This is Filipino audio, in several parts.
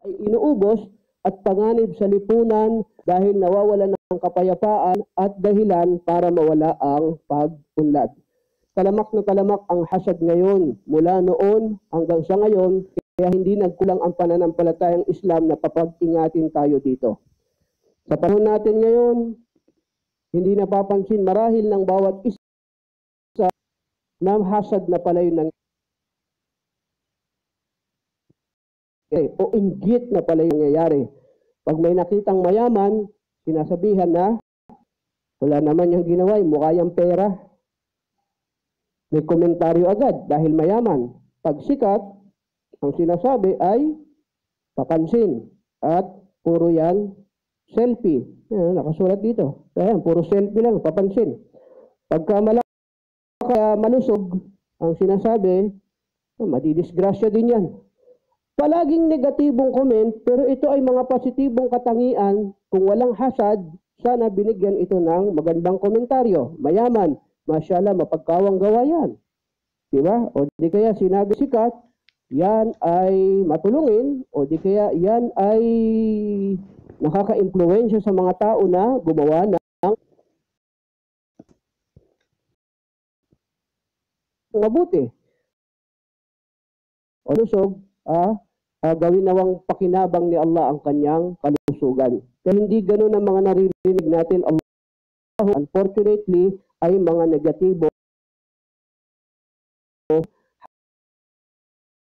ay inuubos at panganib sa lipunan dahil nawawalan ng kapayapaan at dahilan para mawala ang pag-unlad. Talamak na talamak ang hasad ngayon mula noon hanggang sa ngayon, kaya hindi nagkulang ang pananampalatayang Islam na papag-ingatin tayo dito. Sa panahon natin ngayon, hindi napapansin marahil ng bawat isa na hasad na pala yun o inggit na pala yung nangyayari. Pag may nakitang mayaman, sinasabihan na wala naman yung ginawa, mukha yung pera. May komentaryo agad dahil mayaman. Pag sikat, ang sinasabi ay papansin at puro yan selfie. Yan, nakasulat dito. Ayan, puro selfie lang, papansin. Pagka malusog, ang sinasabi, madidisgrasya din yan. Palaging negatibong comment, pero ito ay mga positibong katangian. Kung walang hasad, sana binigyan ito ng magandang komentaryo. Mayaman, masyaallah, mapagkawang gawa yan. Diba? O di kaya sinabi sikat, yan ay matulungin, o di kaya yan ay nakaka-impluwensya sa mga tao na gumawa ng mabuti. O lusog, gawin nawang pakinabang ni Allah ang kanyang kalusugan. Kaya hindi ganun ang mga naririnig natin. Allah, unfortunately, ay mga negatibo.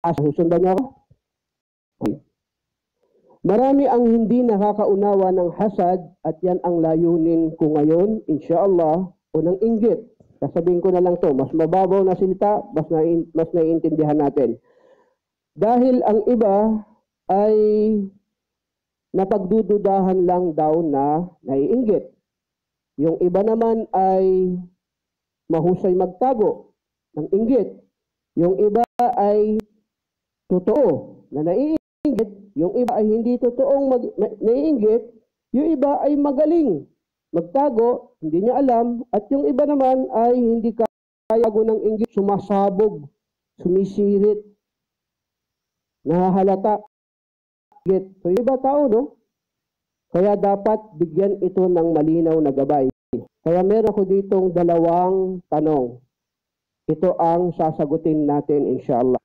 Susundan niyo ako? Marami ang hindi nakakaunawa ng hasad at yan ang layunin ko ngayon, insyaAllah, o ng inggit. Sasabihin ko na lang to, mas mababaw na salita, mas naiintindihan natin. Dahil ang iba ay napagdududahan lang daw na naiinggit. Yung iba naman ay mahusay magtago ng inggit. Yung iba ay totoo na naiinggit. Yung iba ay hindi totoong naiinggit. Yung iba ay magaling magtago, hindi niya alam. At yung iba naman ay hindi kaya ng inggit, sumasabog, sumisirit, nahahalata. So, iba tao, no? Kaya dapat bigyan ito ng malinaw na gabay. Kaya meron ko ditong dalawang tanong. Ito ang sasagutin natin, inshallah.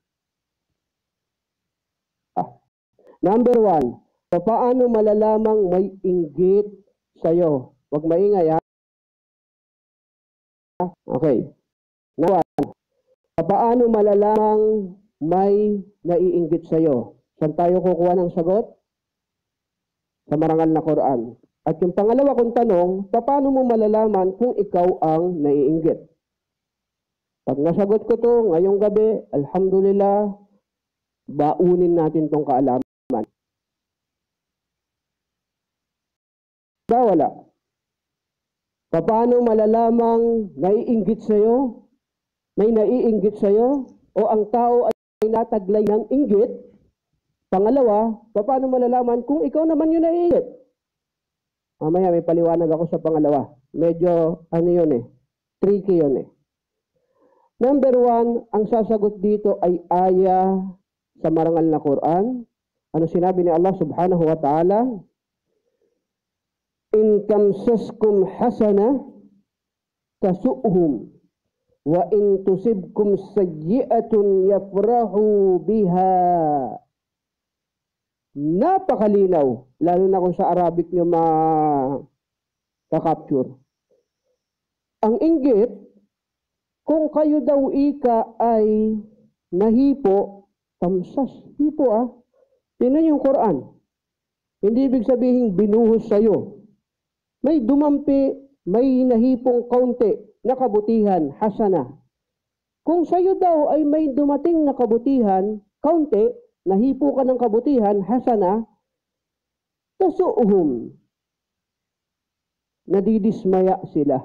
Number 1, paano malalamang may inggit sa'yo? Huwag maingay, ha? Okay. Number 1, paano malalamang may naiinggit sa'yo? Saan tayo kukuha ng sagot? Sa marangal na Quran. At yung pangalawa kong tanong, paano mo malalaman kung ikaw ang naiinggit? Pag nasagot ko to ngayong gabi, alhamdulillah, baunin natin tong kaalaman. Wala. Paano malalamang naiinggit sa'yo? May naiinggit sa'yo? O ang tao ay nataglay ng inggit? Pangalawa, paano malalaman kung ikaw naman yung naiinggit? Mamaya may paliwanag ako sa pangalawa. Medyo, tricky yun eh. Number 1, ang sasagot dito ay aya sa marangal na Quran. Ano sinabi ni Allah subhanahu wa ta'ala? In tamsaskum hasana tasu'hum wa in tusibkum sayyi'atun yafrahu biha. Napakalinaw, lalo na kung sa Arabic nyo ma-capture. Ang inggit, kung kayo daw ika ay nahipo, tamsas, hipo Tingnan yung Quran. Hindi ibig sabihin binuhos sa'yo. May dumampi, may nahipong kaunti na kabutihan, hasana. Kung sa'yo daw ay may dumating na kabutihan, kaunti, nahipo ka ng kabutihan, hasana, tasu'hum. Nadidismaya sila.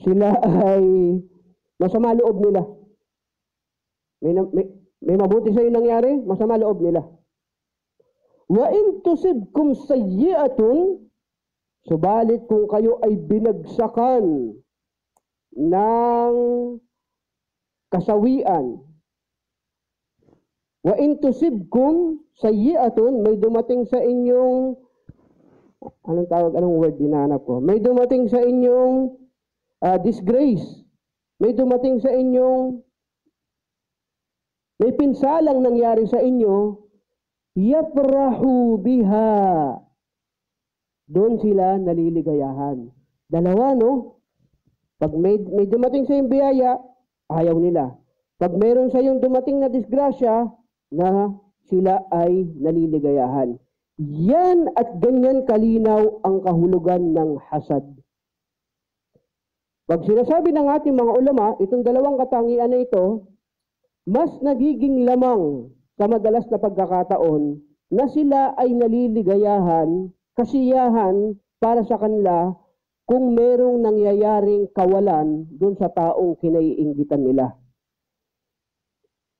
Sila ay masama loob nila. May mabuti sa'yo nangyari, masama loob nila. Wa in tusibkum sayyi'atun, subalit kung kayo ay binagsakan ng kasawian, Wa in tusibkum sayyi'atun, may dumating sa inyong, anong word dinanap ko? May dumating sa inyong disgrace. May dumating sa inyong, may pinsalang nangyari sa inyo, yafrahu biha. Doon sila naliligayahan. Dalawa, no? Pag may dumating sa iyong biyaya, ayaw nila. Pag mayroon sa iyong dumating na disgrasya, na sila ay naliligayahan. Yan at ganyan kalinaw ang kahulugan ng hasad. Pag sinasabi ng ating mga ulama, itong dalawang katangian na ito, mas nagiging lamang sa madalas na pagkakataon na sila ay naliligayahan, kasiyahan para sa kanila kung merong nangyayaring kawalan dun sa taong kinaiinggitan nila.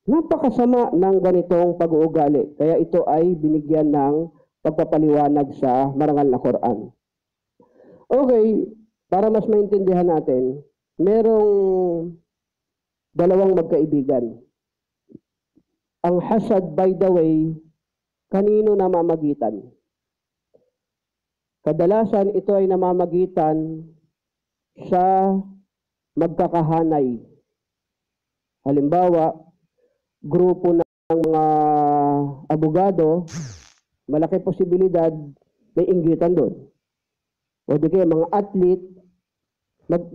Napakasama ng ganitong pag-uugali. Kaya ito ay binigyan ng pagpapaliwanag sa marangal na Quran. Okay, para mas maintindihan natin, merong dalawang magkaibigan. Ang hasad, by the way, kanino namamagitan? Kadalasan ito ay namamagitan sa magkakahanay. Halimbawa, grupo ng mga abogado, malaki posibilidad may inggitan doon. O di kaya mga athlete,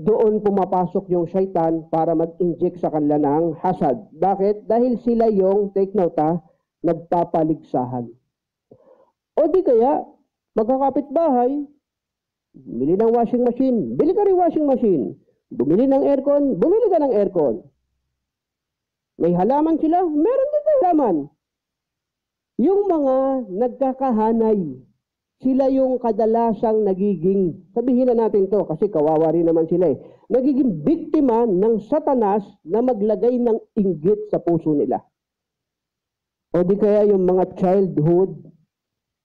doon pumapasok yung syaitan para mag-inject sa kanila ng hasad. Bakit? Dahil sila yung, take note nagpapaligsahan. O di kaya, magkakapitbahay, bumili ng washing machine, bili ka rin washing machine. Bumili ng aircon, bumili ka ng aircon. May halaman sila, meron din halaman. Yung mga nagkakahanay, sila yung kadalasang nagiging, sabihin na natin to kasi kawawa rin naman sila nagiging biktima ng satanas na maglagay ng inggit sa puso nila. O di kaya yung mga childhood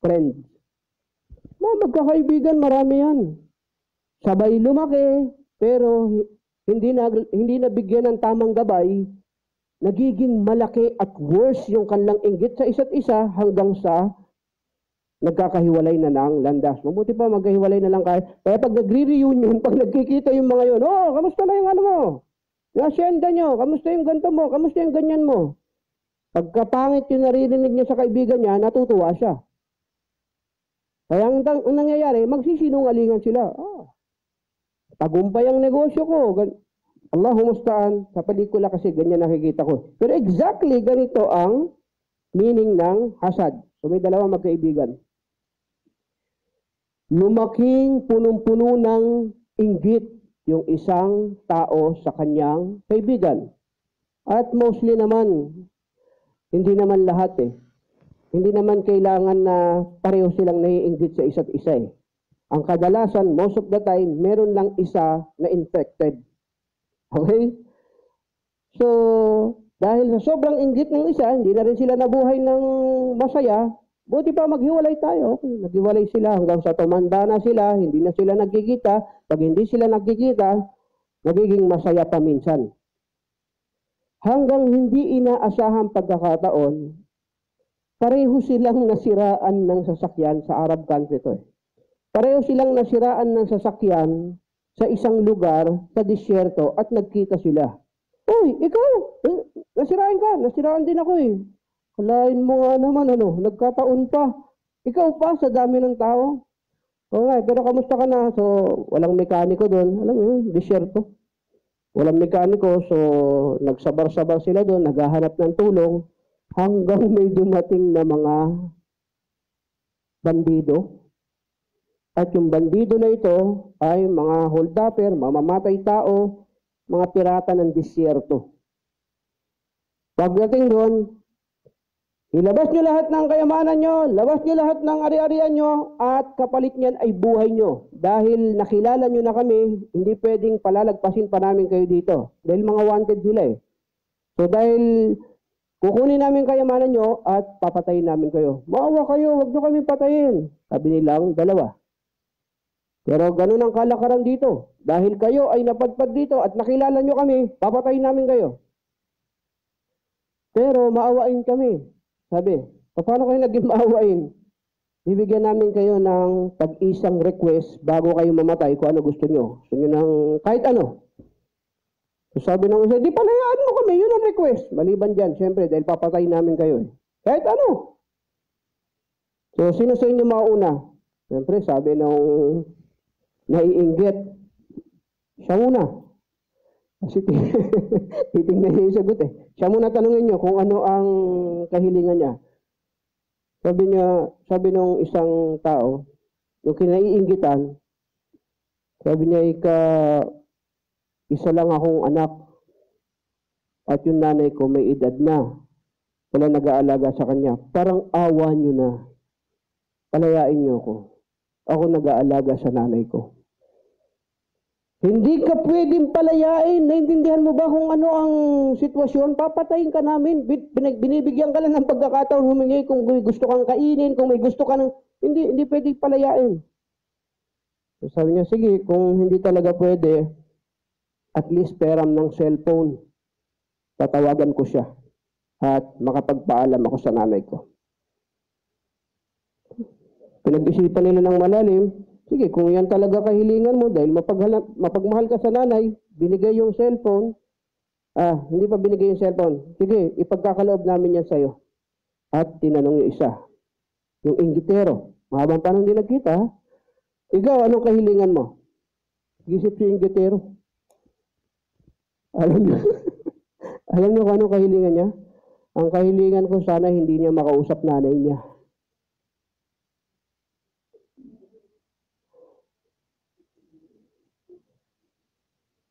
friends. Magkakaibigan, marami yan. Sabay lumaki, pero hindi nabigyan ng tamang gabay, nagiging malaki at worse yung kanilang inggit sa isa't isa hanggang sa nagkakahiwalay na ng landas. Mabuti pa magkahiwalay na lang kayo. Kaya pag nagre-reunion, pag nagkikita yung mga yun, kamusta na yung ano mo? Yung asyenda nyo, kamusta yung ganito mo? Kamusta yung ganyan mo? Pagkapangit yung naririnig niya sa kaibigan niya, natutuwa siya. Kaya ang nangyayari, magsisinungalingan sila. Tagumpay ang negosyo ko. Allahumusta'an, sa pelikula kasi ganyan nakikita ko. Pero exactly ganito ang meaning ng hasad. So may dalawang magkaibigan. Lumaking punong-puno ng inggit yung isang tao sa kanyang kaibigan. At mostly naman, hindi naman lahat Hindi naman kailangan na pareho silang naiinggit sa isa't isa Ang kadalasan, most of the time, meron lang isa na infected. Okay? So, dahil sa sobrang inggit ng isa, hindi na rin sila nabuhay ng masaya, buti pa maghiwalay tayo. Okay, naghiwalay sila hanggang sa tumanda na sila, hindi na sila nagkikita. Pag hindi sila nagkikita, nagiging masaya pa minsan. Hanggang hindi inaasahang pagkakataon, pareho silang nasiraan ng sasakyan sa Arab country Pareho silang nasiraan ng sasakyan sa isang lugar, sa disyerto, at nagkita sila. Uy, ikaw, nasiraan din ako Kalain mo nga naman, nagkataon pa. Ikaw pa, sa dami ng tao. Okay, pero kamusta ka na? So, walang mekaniko doon. Alam mo yun, disyerto. Walang mekaniko, so nagsabar-sabar sila doon, naghahanap ng tulong, hanggang may dumating na mga bandido. At yung bandido na ito ay mga hold-upper, mamamatay tao, mga pirata ng disyerto. Pagdating doon, ilabas nyo lahat ng kayamanan nyo, labas nyo lahat ng ari-arian nyo, at kapalit niyan ay buhay nyo. Dahil nakilala nyo na kami, hindi pwedeng palalagpasin pa namin kayo dito. Dahil mga wanted sila So dahil kukunin namin kayamanan nyo at papatayin namin kayo. Maawa kayo, wag nyo kami patayin. Sabi nilang dalawa. Pero ganun ang kalakaran dito. Dahil kayo ay napadpad dito at nakilala nyo kami, papatayin namin kayo. Pero maawain kami. Sabi, paano kayo naging maawain? Bibigyan namin kayo ng tag-isang request bago kayo mamatay kung ano gusto nyo. Gusto nyo ng kahit ano. So sabi ng isa, di palayaan mo kami, yun ang request. Maliban dyan, syempre, dahil papatay namin kayo. Kahit ano. So, sino sa inyo mauna? Syempre, sabi ng naiinggit, siya muna. Kasi titingnan niya yung sagot eh. Siya muna tanungin niyo kung ano ang kahilingan niya. Sabi nung isang tao, yung kinaiinggitan, sabi niya, isa lang akong anak at yung nanay ko may edad na. Wala nag-aalaga sa kanya. Parang awa niyo na. Palayain niyo ako. Ako nag-aalaga sa nanay ko. Hindi ka pwedeng palayain. Naintindihan mo ba kung ano ang sitwasyon? Papatayin ka namin. Binibigyan ka lang ng pagkakataon humingi kung may gusto kang kainin, kung may gusto ka ng... Hindi pwedeng palayain. So sabi niya, sige, kung hindi talaga pwede, at least peram ng cellphone. Tatawagan ko siya. At makapagpaalam ako sa nanay ko. Pinag-isipan nila ng malalim. Sige, kung yan talaga kahilingan mo dahil mapagmahal ka sa nanay, binigay yung cellphone, hindi pa binigay yung cellphone. Sige, ipagkakaloob namin yan sa'yo. At tinanong yung isa, yung inggitero. Mahabang panong din nagkita, ha? Ikaw, anong kahilingan mo? Gisip si inggitero. Alam niyo, alam niyo kung anong kahilingan niya? Ang kahilingan ko sana hindi niya makausap nanay niya.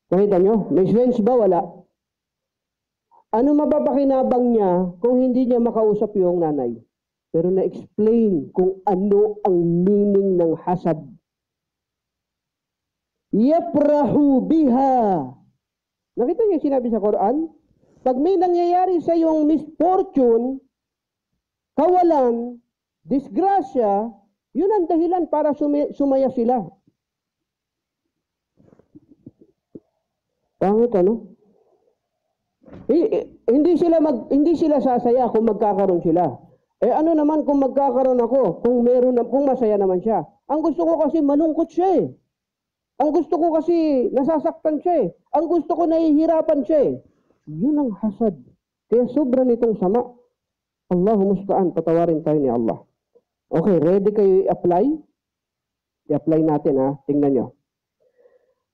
Nakita nyo? May sense ba? Wala. Ano mapapakinabang niya kung hindi niya makausap yung nanay? Pero na-explain kung ano ang meaning ng hasad. Yaprahu biha. Nakita niyo yung sinabi sa Quran? Pag may nangyayari sa iyong misfortune, kawalan, disgrasya, yun ang dahilan para sumaya sila. Pangit ano? Hindi sila sasaya kung magkakaroon sila. Ano naman kung magkakaroon ako, kung masaya naman siya. Ang gusto ko kasi malungkot siya eh. Ang gusto ko kasi nasasaktan siya eh. Ang gusto ko nahihirapan siya eh. Yun ang hasad. Kaya sobra nitong sama. Allahu musta'an, patawarin tayo ni Allah. Okay, ready kayo i-apply? I-apply natin ha, tingnan nyo.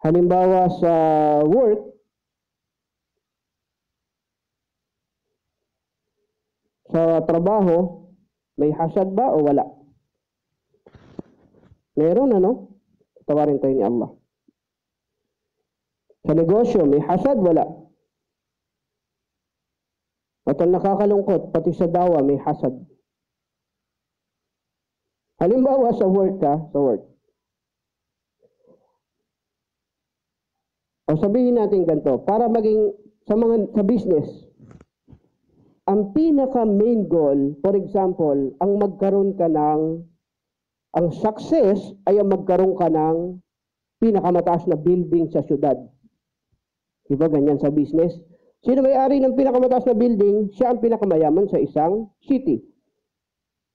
Halimbawa sa work, sa trabaho, may hasad ba o wala? Meron ano? Tawarin tayo ni Allah. Sa negosyo, may hasad, wala? At ang nakakalungkot, pati sa dawa, may hasad. Halimbawa sa work sa work. O sabihin natin ganito, para maging sa business, ang pinaka main goal, for example, ang success ay ang magkaroon ka ng pinakamataas na building sa syudad. Diba ganyan sa business? Sino may-ari ng pinakamataas na building? Siya ang pinakamayaman sa isang city.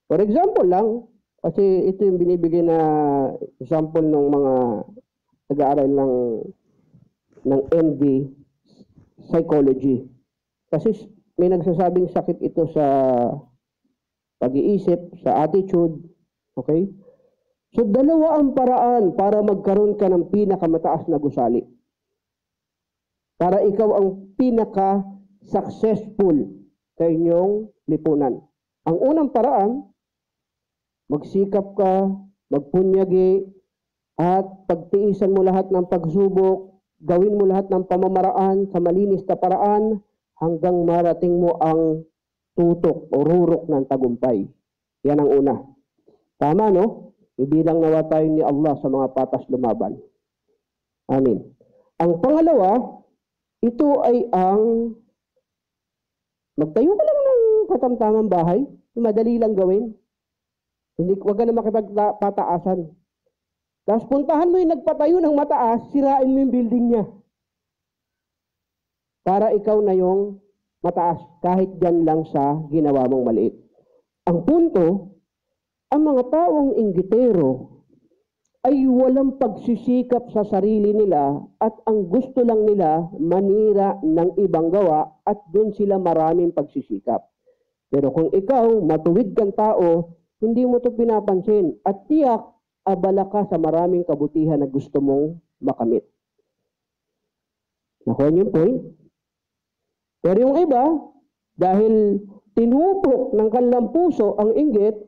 For example lang, kasi ito yung binibigay na example ng mga nag-aaral ng envy psychology. Kasi may nagsasabing sakit ito sa pag-iisip, sa attitude. Okay? So, dalawa ang paraan para magkaroon ka ng pinakamataas na gusali. Para ikaw ang pinaka-successful sa inyong lipunan. Ang unang paraan, magsikap ka, magpunyagi, at pagtiisan mo lahat ng pagsubok, gawin mo lahat ng pamamaraan sa malinis na paraan hanggang marating mo ang tutok o rurok ng tagumpay. Yan ang una. Tama, no? Ibilang nawa tayo ni Allah sa mga patas lumaban. Amin. Ang pangalawa, ito ay ang magtayo ka lang ng katamtamang bahay. Madali lang gawin. Huwag ka na makipagpataasan. Tapos puntahan mo yung nagpatayo ng mataas, sirain mo yung building niya. Para ikaw na yung mataas, kahit dyan lang sa ginawa mong maliit. Ang punto, ang mga taong inggitero ay walang pagsisikap sa sarili nila at ang gusto lang nila manira ng ibang gawa at doon sila maraming pagsisikap. Pero kung ikaw, matuwid kang tao, hindi mo ito pinapansin at tiyak, abala ka sa maraming kabutihan na gusto mong makamit. Nakuha niyo yung point? Pero yung iba, dahil tinupok ng kanilang puso ang inggit,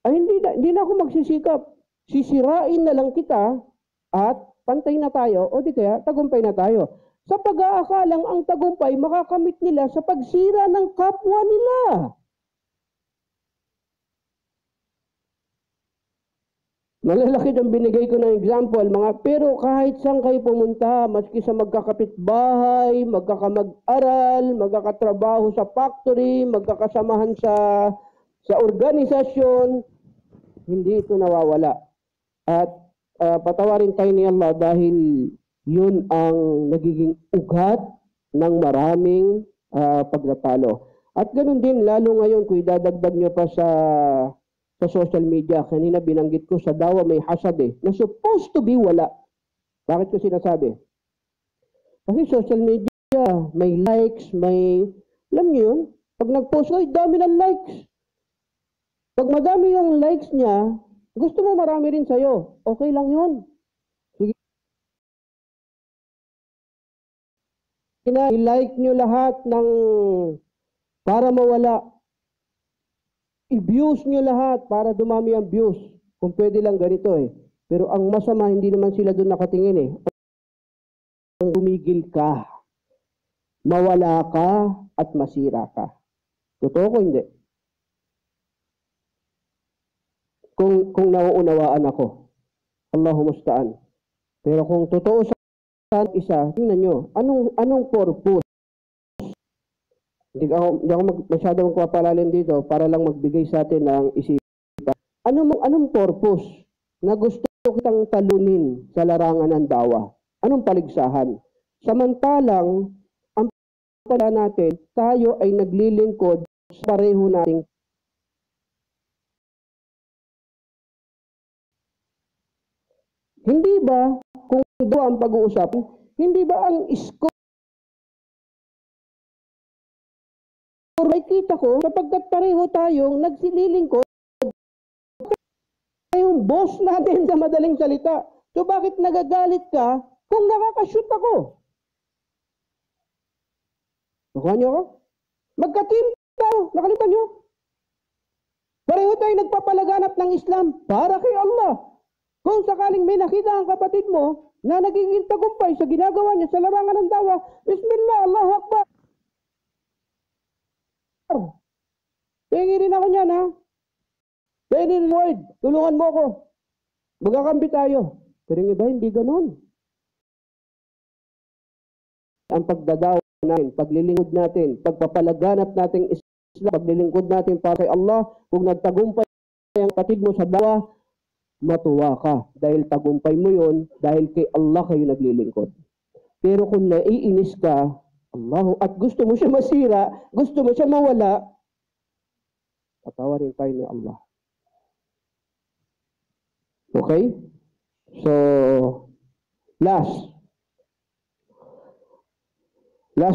ay hindi na ako magsisikap. Sisirain na lang kita at pantay na tayo o di kaya tagumpay na tayo. Sa pag-aakalang ang tagumpay makakamit nila sa pagsira ng kapwa nila. Malalaki ang binigay ko ng example, pero kahit saan kayo pumunta, maski sa magkakapitbahay, magkakamag-aral, magkakatrabaho sa factory, magkakasamahan sa organisasyon, hindi ito nawawala. At patawarin tayo ni Allah dahil yun ang nagiging ugat ng maraming pagtatalo. At ganoon din, lalo ngayon, kung idadagdag nyo pa sa social media, kanina binanggit ko, sa dawa may hasad na supposed to be wala. Bakit ko sinasabi? Kasi social media, may likes, alam nyo yun, pag nag-post ko, dami ng likes. Pag madami yung likes niya, gusto mo marami rin sa'yo, okay lang yun. Sige. I-like nyo lahat ng para mawala. I-views nyo lahat para dumami ang views. Kung pwede lang ganito Pero ang masama, hindi naman sila doon nakatingin Ang tumigil ka, mawala ka, at masira ka. Totoo ko hindi? Kung nauunawaan ako. Allahu musta'an. Pero kung totoo sa isa, tingnan nyo, anong purpose? Hindi ako masyadong magpapalalim dito para lang magbigay sa atin ng isipan. Anong purpose na gusto kitang talunin sa larangan ng dawa? Anong paligsahan? Samantalang, ang pala natin, tayo ay naglilingkod sa pareho nating. Hindi ba, kung doon ang pag-uusapan, hindi ba ang scope ay kita ko sapagkat pareho tayong nagsililingkod yung boss natin sa madaling salita. So bakit nagagalit ka kung nakakashoot ako? Nakuha niyo ako? Magka-team tayo. Nakalitan niyo? Pareho tayo nagpapalaganap ng Islam para kay Allah. Kung sakaling may nakita ang kapatid mo na nagiging tagumpay sa ginagawa niya sa larangan ng dawa, Bismillah, Allahu Akbar. Pengi rin ako niyan, ha? Pengi rin, Lord, tulungan mo ako. Magkakampi tayo. Pero yung iba, hindi ganun. Ang pagdadawa natin, paglilingkod natin, pagpapalaganap natin Islam, paglilingkod natin para kay Allah, kung nagtagumpay ang kapatid mo sa dawa, matuwa ka. Dahil tagumpay mo yon, dahil kay Allah kayo naglilingkod. Pero kung naiinis ka, at gusto mo siya masira, gusto mo siya mawala, patawarin tayo ni Allah. Okay? So, last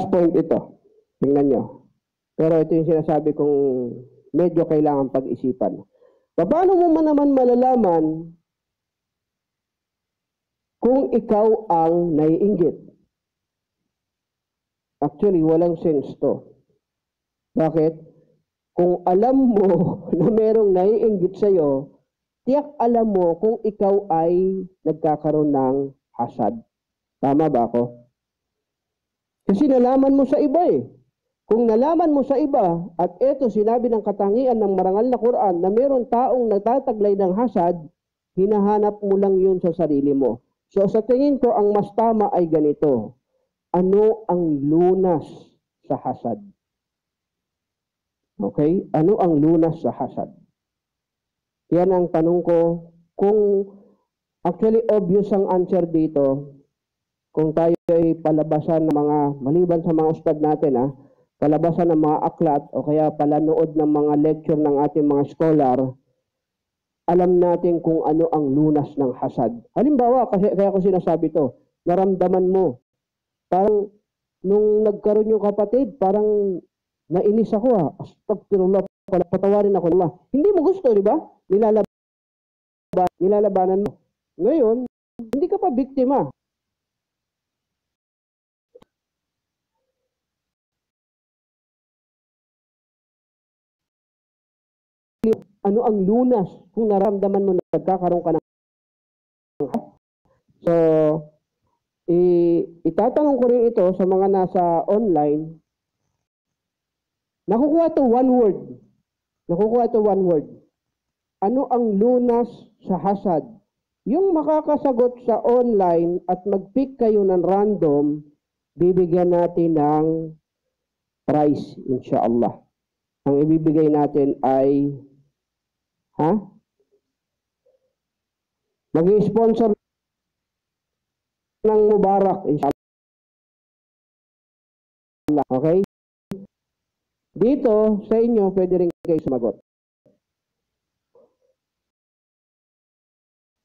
point ito. Tingnan nyo. Pero ito yung sinasabi kong medyo kailangan pag-isipan. Paano mo naman malalaman kung ikaw ang naiinggit? Actually, walang sense to. Bakit? Kung alam mo na merong naiinggit sa'yo, tiyak alam mo kung ikaw ay nagkakaroon ng hasad. Tama ba ako? Kasi nalaman mo sa iba Kung nalaman mo sa iba, at eto sinabi ng katangian ng marangal na Quran na meron taong nagtataglay ng hasad, hinahanap mo lang yun sa sarili mo. So sa tingin ko, ang mas tama ay ganito. Ano ang lunas sa hasad? Okay? Ano ang lunas sa hasad? Yan ang tanong ko. Kung actually obvious ang answer dito, kung tayo ay palabasan ng mga, maliban sa mga ustad natin, kalabasan ng mga aklat o kaya palanood ng mga lecture ng ating mga scholar, alam natin kung ano ang lunas ng hasad. Halimbawa, kaya ko sinasabi to, naramdaman mo, parang nung nagkaroon yung kapatid, parang nainis ako astagfirullah, patawarin ako Allah. Hindi mo gusto, di ba? Nilalabanan mo. Ngayon, hindi ka pa biktima. Ano ang lunas kung naramdaman mo na nagkakaroon ka ng so, itatanong ko rin ito sa mga nasa online. Nakukuha ito one word. Ano ang lunas sa hasad? Yung makakasagot sa online at mag-pick kayo ng random, bibigyan natin ng prize, inshallah. Ang ibibigay natin ay mag-i-sponsor ng Mubarak, inshallah. Okay? Dito, sa inyo, pwede rin kayo sumagot.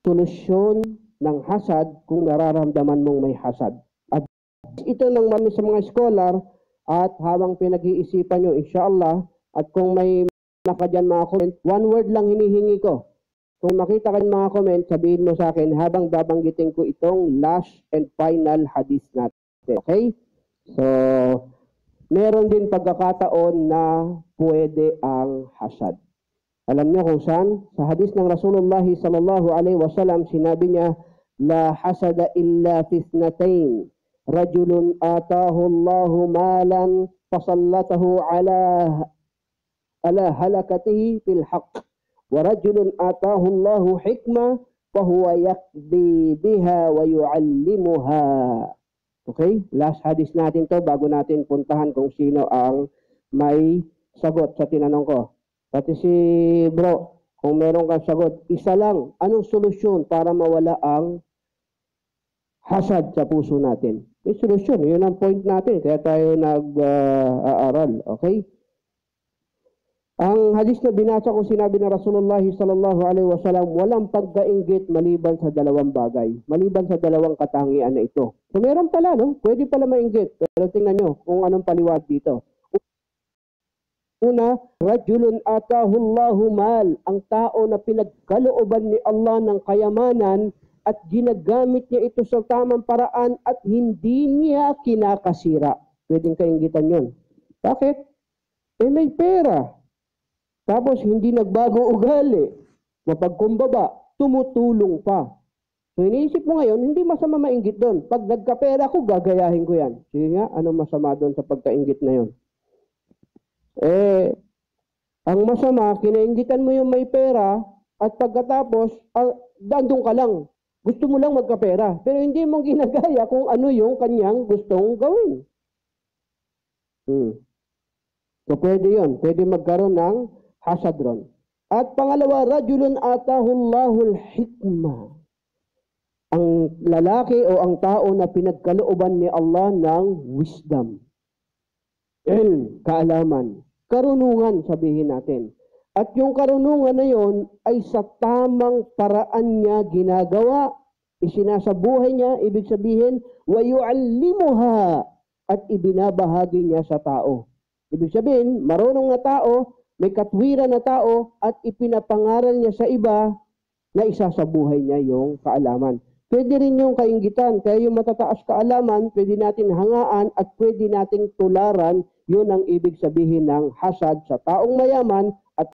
Solusyon ng hasad kung nararamdaman mong may hasad. At ito ng mami sa mga scholar at habang pinag-iisipan nyo, inshallah, at kung may makadyan mga comment, one word lang hinihingi ko. Kung makita ka ng mga comment, sabihin mo sa akin habang babanggitin ko itong last and final hadith natin. Okay? So, meron din pagkakataon na pwede ang hasad. Alam niyo kung saan? Sa hadith ng Rasulullah sallallahu alaihi wasallam, sinabi niya, la hasada illa fi ithnatain. Rajulun atahu Allahu malan fasallatahu ala halakatihi fil haqq. Wa rajulun atahu Allahu hikmah fahuwa yaqdi biha wa yu'allimuha. Okay? Last hadith natin to bago natin puntahan kung sino ang may sagot sa tinanong ko. Pati si bro, kung meron kang sagot, isa lang, anong solusyon para mawala ang hasad sa puso natin? May solusyon, yun ang point natin, kaya tayo nag-aaral, okay? Ang hadis na binasa ko, sinabi ng Rasulullah sallallahu alaihi wasallam, walang pagkainggit maliban sa dalawang bagay, maliban sa dalawang katangian na ito. So meron pala, no? Pwede pala mainggit, pero tingnan nyo kung anong paliwag dito. Una, rajulun atahu Allahu mal, ang tao na pinagkalooban ni Allah ng kayamanan at ginagamit niya ito sa tamang paraan at hindi niya kinakasira. Pwedeng kainggitan yun. Bakit? May pera. Tapos hindi nagbago ugali. Mapagkumbaba, tumutulong pa. So iniisip mo ngayon, hindi masama mainggit doon. Pag nagkapera ko, gagayahin ko yan. Sige nga, anong masama doon sa pagkainggit na yun? Ang masama, kinainggitan mo yung may pera at pagkatapos, dandong ka lang. Gusto mo lang magkapera. Pero hindi mo ginagaya kung ano yung kanyang gustong gawin. So pwede yun. Pwede magkaroon ng hasad ron. At pangalawa, rajulun atahullahul hikmah. Ang lalaki o ang tao na pinagkalooban ni Allah ng wisdom. Kaalaman. Karunungan, sabihin natin. At yung karunungan na yon ay sa tamang paraan niya ginagawa. Isinasabuhay niya, ibig sabihin, wa yu'allimuha, at ibinabahagi niya sa tao. Ibig sabihin, marunong na tao, may katwiran na tao, at ipinapangaral niya sa iba na isasabuhay niya yung kaalaman. Pwede rin yung kainggitan, kaya yung matataas kaalaman, pwede natin hangaan at pwede natin tularan. Yun ang ibig sabihin ng hasad sa taong mayaman